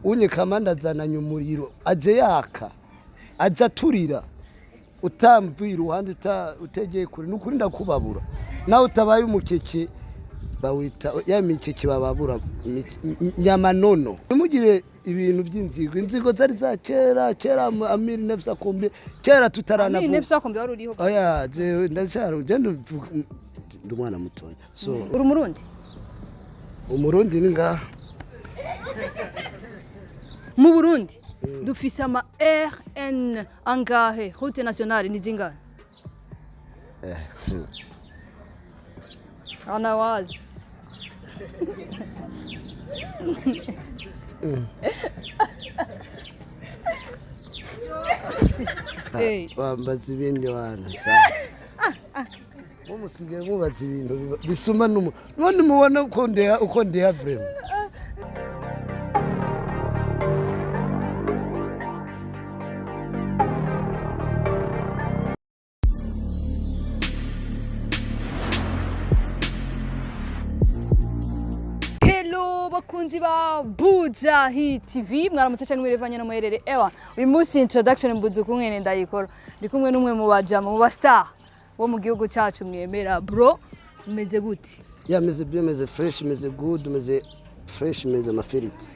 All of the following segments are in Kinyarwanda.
unye kamanda azananye umuriro aje yaka aje aturira utamvuye iruhande utegeye kure n'ukuri ndakubabura nawe utabaye umukeke bawita ya mikeke bababura nyamanono nimugire ibintu by'inzigo zari za kera amiri nefsa kombe kera tutarana amiri nefsa kombe wari uriho oya je ndacyaro je ndumwana mutoya so uri umurundi ninga mu Burundi dufise ama RN angahe route nationale ni zingahe ana wazi wambaza ibindi wana sa umusigaye mubaza ibintu bisuma none mubona uko ndeya vrema bakunzi ba Buja Hit TV mwaramutse cyangwa mwirevanye no muherere ewa uyu munsi introduction mbuze kumwene ndayikora ndi kumwe n'umwe mu bajama mu ba star wo mu gihugu cyacu mwemera bro umeze gute meze bien meze fresh meze good meze fresh meze mafiriti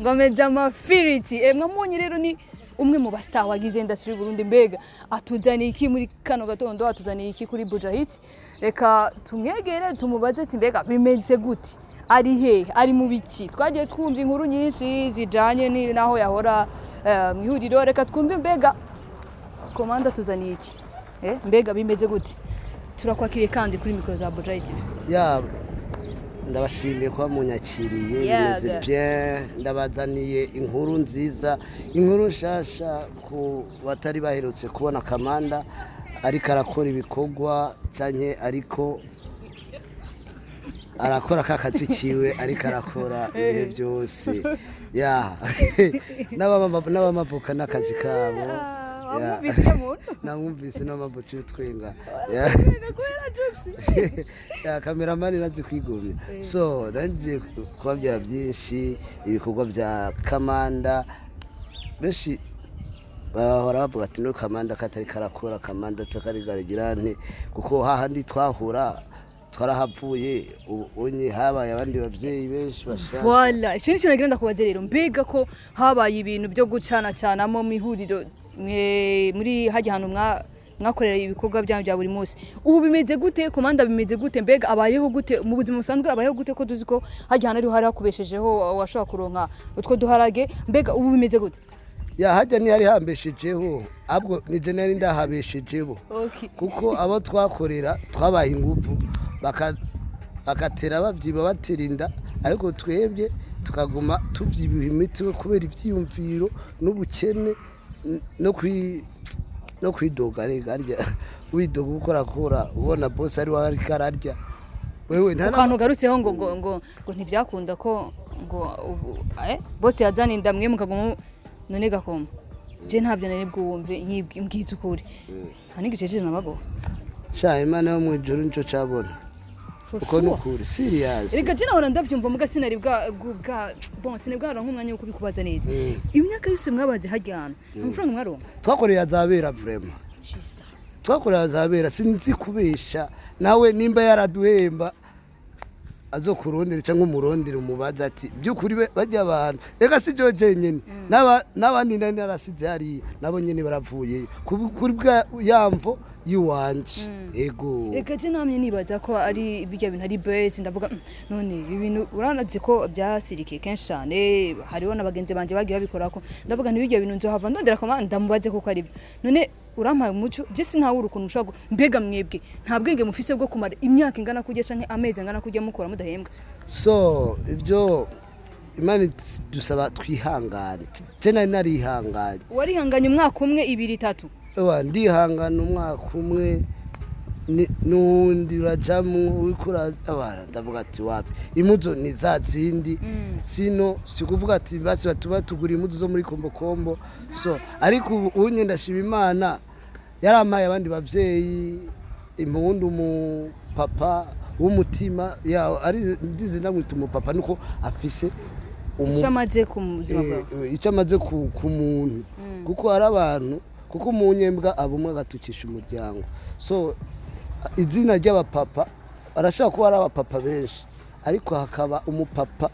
ngo meze mafiriti mwamunye rero ni umwe mu ba star wagize industry Burundi mbega atuzaniye iki muri kano gatondo atuzaniye iki kuri Buja Hit reka tumwegere tumubaze ati mbega bimeze gute ari he ari mu biki twagiye twumva inkuru nyinshi zijanye naho yahora mwihuriro reka twumve mbega komanda tuzaniye iki mbega bimeze gute turakwakiriye kandi kuri mikro za Buja TV ndabashimiye kwa munyakiriye bimeze bien ndabazaniye inkuru nziza inkuru nshasha ku batari baherutse kubona kamanda ariko arakora ibikorwa canke ariko arakora kakazi kiwe ariko arakora ibihe byose n'abamabuka n'akazi kabo namwumvise n'amabuca y'utwenga kameramani nazi kwigumya so nagiye kubabwira byinshi ibikorwa bya kamanda benshi bahora bavuga ati no kamanda katari karakora kamanda takarigaragirana nte kuko hahandi twahura twarahavuye unye habaye abandi bavyeyi benshi bashaka voilà ikintu cyanagira ndakubaze rero mbega ko habaye ibintu byo gucana cyane mo mihuriro muri hajya hano mwakorera ibikorwa bya buri munsi ubu bimeze gute komanda bimeze gute mbega abayeho gute mu buzima busanzwe abayeho gute ko tuzi ko hajya hano ari hari hakubeshejeho washaka kuronka utwo duharage mbega ubu bimeze gute hajya ni hari hambeshejeho abwo ni generali ndahabeshejeho kuko abo twakorera twabaye ingufu bakatera bavyiba baterinda ariko twebwe tukaguma tuvyibiha imiti kubera ivyiyumviro n'ubukene no kwidoga arya widoga ukora ubona boss ari wari kararya wewe nta kantu garutseho ngo ntibyakunda ko ngo boss yazana indamwe mukaguma none gakoma je ntabyo nari bwumve mbwiza ukuri nta nigiceje nabago Imana yo mu ijuru nico cabona uko nukuri serious reka je nahora ndavyumva muga sinari sinabwa nk'umwanya wo kubikubaza neza imyaka yose mwabaze hajyana amafaranga mwaronka twakoreye azabera vraiment twakoreye azabera sinzi kubesha nawe nimba yaraduhemba azokurondera cyangwa umurondera umubaza ati byukuri bajya abantu reka si jo jenyene n'abandi nani arasize hari nabo nyene baravuye kuri bwa yamvo yuwanje ego reka je namye nibaza ko ari bijya bintu ari base ndavuga none ibintu uranazi ko byasirikiye kenshi cyane hariho nabagenze banje bagiye babikora ko ndavuga ntibijya bintu nzohava ndondera komanda mubaze ko ari byo none urampaye umuco je sintawe urukuntu ushaka mbega mwebwe nta bwenge mufise bwo kumara imyaka ingana kujya canke amezi angana kujya mukora mudahembwa so ibyo Imana dusaba twihangane je nari ihanganye warihanganye umwaka umwe 2-3 ndihangana umwaka umwe nundi urajamu wikura abana ndavuga ati wapi imuzo ni za zindi sino sikuvuga ati basi batuba tugura imuzo zo muri kombo so ariko unye ndashiba Imana yaramaye abandi bavyeyi impundu mu papa w'umutima ya ari ndize ndamwita umupapa nuko afise icyo amaze ku buzima bwawe icyo amaze ku muntu kuko hari abantu kuko umunyembwa aba umwe agatukisha umuryango so izina ry'abapapa arashaka kuba ari abapapa benshi ariko hakaba umupapa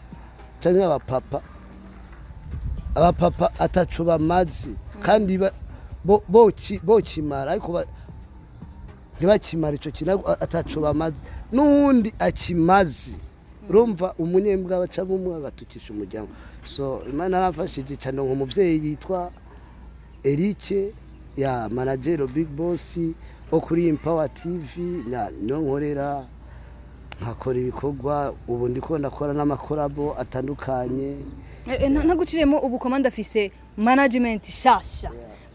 cyangwa abapapa atacu bamazi kandi bokimara ariko ntibakimara icyo kintu atacu bamazi n'undi akimazi urumva umunyembwa bacamo umwe agatukisha umuryango so imana yarafashije cyane nk'umubyeyi yitwa Eric ya manager Big Boss wo kuri Empower TV niyo nkorera nkakora ibikorwa ubu ndiko ndakora n'amakorabo atandukanye ntaguciremo ubu komanda afise management shasha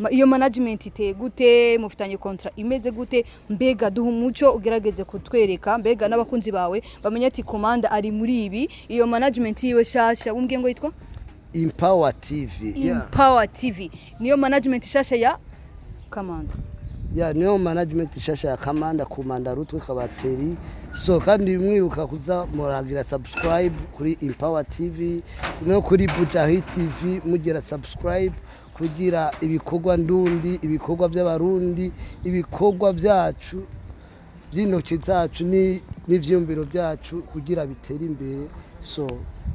iyo management iteye gute mufitanye contrat imeze gute mbega duha umuco ugerageze kutwereka mbega n'abakunzi bawe bamenye ati komanda ari muri ibi iyo management yiwe shasha umbwiye ngo yitwa Empower TV Empower TV niyo management shasha ya komanda niyo management shasha ya komanda kumanda rutwe kabateri so kandi mwibuka kuza muragira subscribe kuri Empower TV no kuri Bujahid TV mugira subscribe kugira ibikorwa ndundi ibikorwa by'abarundi ibikorwa byacu by'intoki zacu n'ivyumbiro byacu kugira bitere imbere so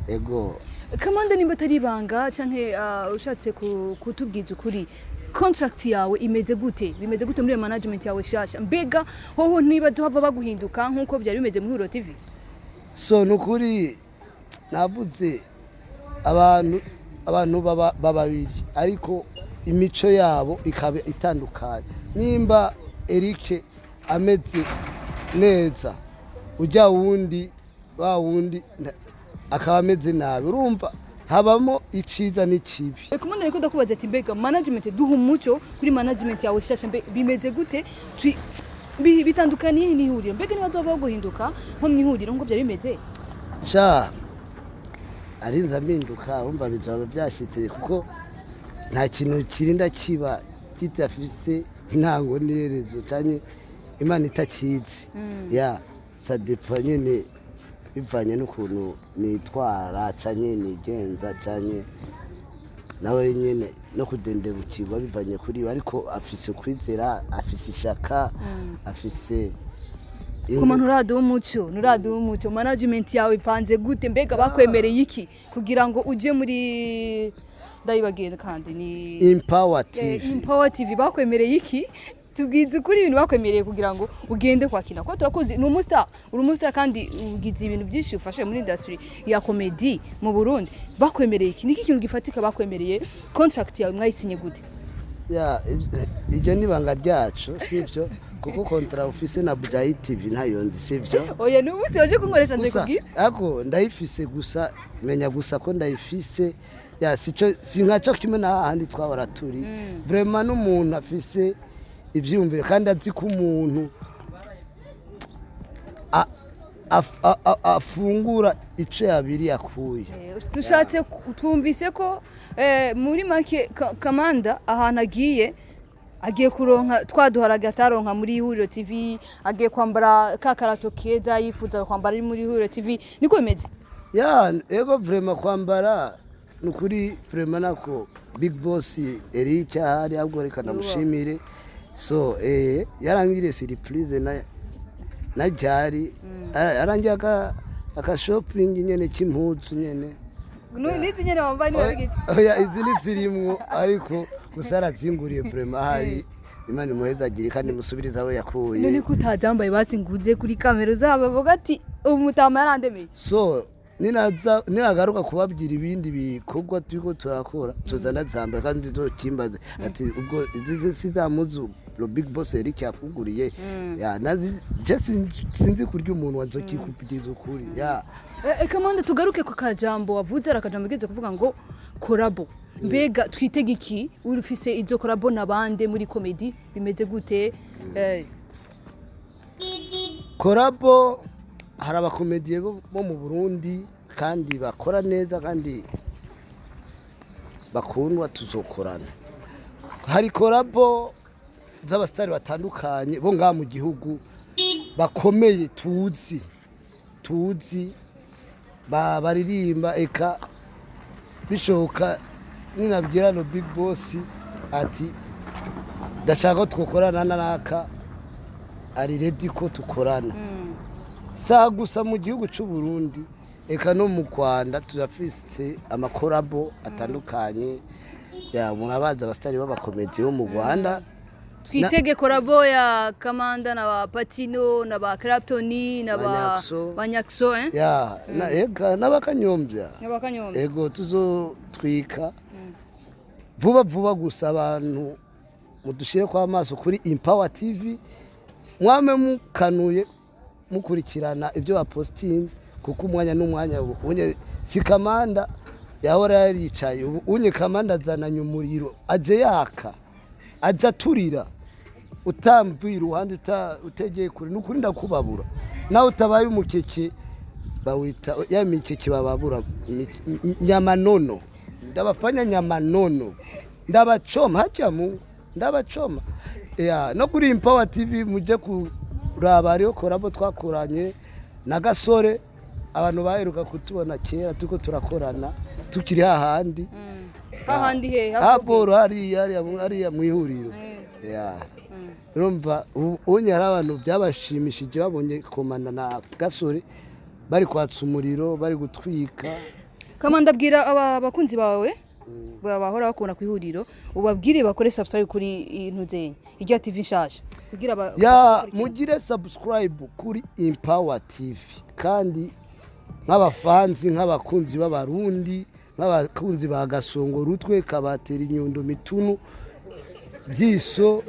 ego komanda nimba atari banga canke ushatse kutubwiza ukuri contract yawe imeze gute bimeze gute muri management yawe shasha mbega hoho niba duhava baguhinduka nkuko byari bimeze muri Huro TV so nukuri navuze abantu bababiri ariko imico yabo ikaba itandukanye nimba Eric ameze neza ujya wundi akaba ameze nabi urumva habamo iciza n'ikibi komanda niko ndakubaza ati mbega management duha umuco kuri management yawe shasha bimeze gute bitandukaniye n'ihuriro mbega nibazoba guhinduka nko mwihuriro ngo byari bimeze arinza mpinduka wumva bizaba byashitse kuko nta kintu kirinda kiba kitafise intango n'iherezo cyane imana itakizi sadepa nyine bivanye n'ukuntu nitwara cyane nigenza cyane nawe nyine no kudendebukirwa bivanye kuri ariko afise kwizera afise ishaka afise Kuma nuradu umuco management yawe ipanze gute mbega bakwemereye iki kugira ngo uje muri ndayibagiye kandi ni Empower TV Empower TV bakwemereye iki tubwize kuri ibintu bakwemereye kugira ngo ugende kwakina ko turakoze ni umustar kandi ugize ibintu byinshi ufashe muri industry ya comedy mu Burundi bakwemereye iki niki kintu gifatika bakwemereye contract yawe mwayisinye gute ibyo nibanga ryacu sivyo kuko kontra office na Bujahid TV ntayo nzi sivyo oya n'ubuzi waje kunkoresha nze kugira ako ndayifise gusa menya gusa ko ndayifise sico sinkaco kimwe na handi twabara turi vraiment n'umuntu afise ivyumvire kandi azi ko umuntu afungura ico yabiri yakuye dushatse twumvise ko muri make komanda ahantu agiye kuronka twaduharaga ataronka muri Huro TV agiye kwambara kakarato keza yifuza kwambara ari muri Huro TV niko bimeze ego vraiment kwambara nukuri vraiment nako Big Boss Eric ahari ahubwo reka ndamushimire so yarangire surprise na jari arangiye aka shopping nyene kimpuzu nyene nizi nyene wambaye ni wabigiti izindi zirimwo ariko gusara zinguriye vraiment hari Imana muhezagire kandi musubiriza aho yakuye none kutajambaye basinguze kuri kamera zabo bavuga ati umutama yarandemeye so ninagaruka kubabwira ibindi bikorwa turiko turakora tuzana zambaye kandi kimbaze ati ubwo izi sizamuzu Big Boss Eric yakuguriye nazi sinzi kurya umuntu wazokikupigiza ukuri komanda tugaruke ku kajambo wavuze arakajambo geze kuvuga ngo collabo mbega twitege iki urufise izo collabo nabande muri comedy bimeze gute collabo hari abakomediye bo mu Burundi kandi bakora neza kandi bakundwa tuzokorana hari collabo z'abastari batandukanye bo ngaha mu gihugu bakomeye tuzi baririmba eka bishoboka ninabwira no big boss ati ndashaka ko twakorana naka ari ready ko tukorana saa gusa mu gihugu cy'u Burundi eka no mu Rwanda turafise amakorabo atandukanye ya murabaza abastari b'abakomedi bo mu Rwanda twitege korabo ya Kamanda na ba Patino na ba Claptoni na ba Banyakso ya na eka n'abakanyombya n'abakanyombya ego tuzotwika vuba gusa abantu mudushire kwa maso kuri Empower TV mwame mukanuye mukurikirana ibyo bapostinze kuko umwanya n'umwanya unye si Kamanda yahora yaricaye ubu unye Kamanda azananye umuriro aje yaka aja turira utamvira iruhande utegeye kure n'ukuri ndakubabura nawe utabaye umukeke bawita ya mikeke bababura nyama nono ndabafanya nyama nono ndabachoma hajamu ndabachoma ya no kuri Empower TV muje kuraba ariyo korabo twakoranye na Gasore abantu baheruka kutubona kera tuko turakorana tukiri hahandi hahandi he haboro hariya mwihuriro ya urumva unyara abantu byabashimishije babonye komanda na Gasore bari kwatsa umuriro bari gutwika Kamanda abwira abakunzi bawe bahora bakona kwihuriro ubabwire bakore subscribe kuri intuzenye irya TV nshasha kugira ya mugire subscribe kuri Empower TV kandi nk'abafanzi nk'abakunzi b'abarundi nk'abakunzi ba Gasongo Rutwe Kabatera Inyundo Mitunu Byiso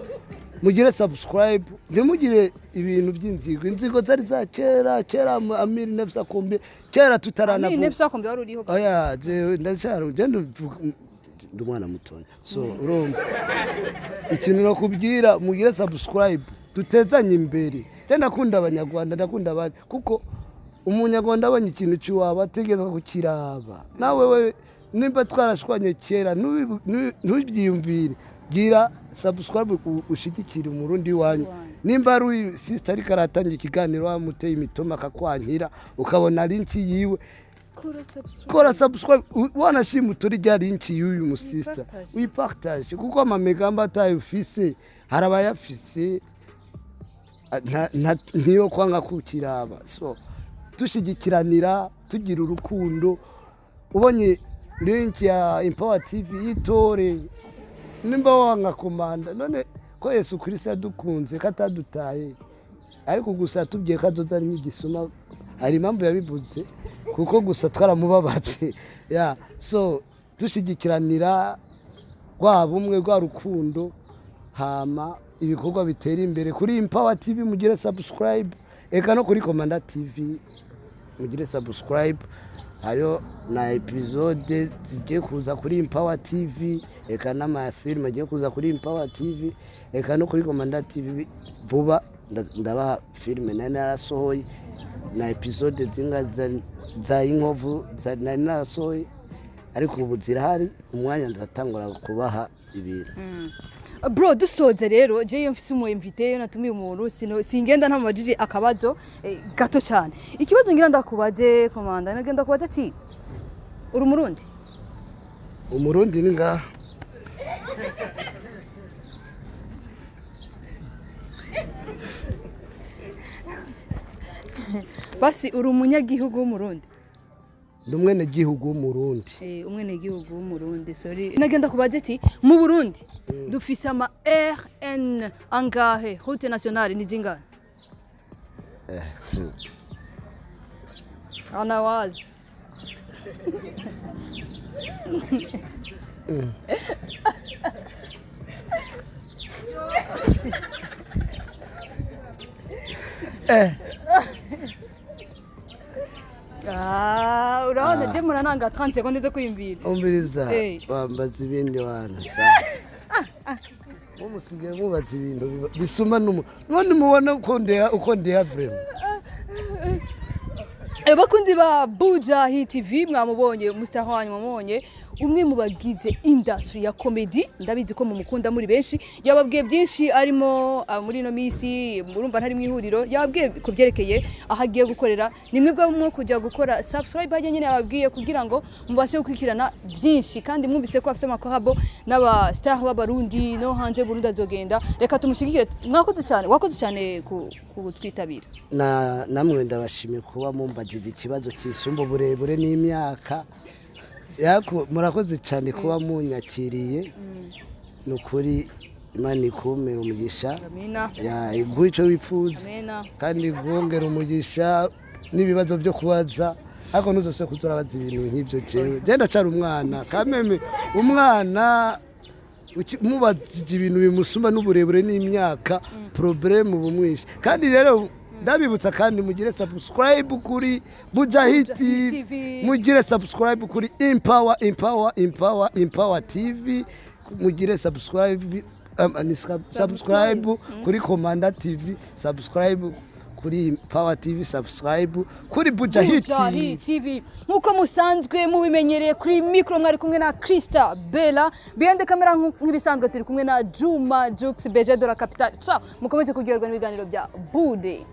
mugire subscribe ntimugire ibintu inzigo zari za kera Amir Nefsa Kombe kera tutarana Amir Nefsa Kombe wari uriho oya je ndashara ndumwana mutonya so urumva ikintu no kubwira mugire subscribe dutezanye imbere ndakunda abanyarwanda ndakunda abandi kuko umunyarwanda abanye ikintu cy'iwaba ategeza kukiraba nawe we nimba twarashwanye kera ntubyiyumvire gira subscribe ushigikira umurundi wanyu nimba ari sister ari karatangira ikiganiro wamuteye imitoma akakwankira ukabona link yiwe kora subscribe wanashima turi rya link y'uyu mu sister uyipartage kuko amamegamba atayufise harabayafise ntiyo kwanga kukiraba so tushigikiranira tugira urukundo ubonye link ya Empower TV yitore nimba wanga komanda none ko Yesu Kristo yadukunze katadutaye ariko gusa tubwiye kazoza n'igisuma ari impamvu yabivuze kuko gusa twaramubabaje ya so tushigikiranira rwa bumwe rwa rukundo hama ibikorwa bitera imbere kuri Empower TV mugire subscribe eka no kuri Komanda TV mugire subscribe hariyo na episode zigiye kuza kuri Empower TV eka n'ama film agiye kuza kuri Empower TV eka no kuri Komanda TV vuba ndabaha film narasohoye na episode zinga za inkovu narasohoye ariko ubu zirahari umwanya ndatangura kubaha ibintu bro dusoze rero je iyo mfise umu invité natumiye umuntu singenda ntamajije akabazo gato cyane ikibazo ngira ndakubaze Komanda nagenda kubaza ati uri umurundi ni nga basi uri umunyagihugu w'umurundi ndumwene gihugu w'umurundi umwene gihugu w'umurundi sorry nagenda kubaza ati mu Burundi dufise ama RN angahe route nationale ni zingahe ana wazi urabona je murananga 30 secondes zo kwimbira umbiriza bambaza ibindi wana umusigaye mubaza ibintu bisuma none mubona uko ndeya vraiment bakunzi ba Buja Hit TV mwamubonye Mustafa wanyu mwamubonye umwe mu bagize industry ya comedy ndabizi ko mumukunda muri benshi yababwiye byinshi arimo muri no misi murumva ntari mu ihuriro yababwiye ku byerekeye aho agiye gukorera nimwe bwo mwo kujya gukora subscribe hajya nyine yababwiye kugira ngo mubashe gukurikirana byinshi kandi mwumvise ko afite amakorabo n'aba star b'abarundi no hanze Burundi azogenda reka tumushigikire mwakoze cyane wakoze cyane ku twitabira namwe ndabashimiye kuba mumbajije ikibazo kisumba uburebure n'imyaka yako murakoze cyane kuba munyakiriye nukuri Imana ikumira umugisha ya iguha icyo wifuza kandi igongera umugisha n'ibibazo byo kubaza ariko ntuzose kuturabaza ibintu nk'ibyo jewe genda cyari umwana kameme umwana mubajije ibintu bimusumba n'uburebure n'imyaka problème bumwishe kandi rero ndabibutsa kandi mugire subscribe kuri Bujahid TV mugire subscribe kuri Empower TV mugire subscribe kuri Komanda TV subscribe kuri Power TV subscribe kuri Bujahid TV nkuko musanzwe mubimenyereye kuri micro mwari kumwe na Krista Bella behind camera nk'ibisanzwe turi kumwe na Juma Jux Beje de la Capitale ciao mukomeze kugerwa n'ibiganiro bya Bude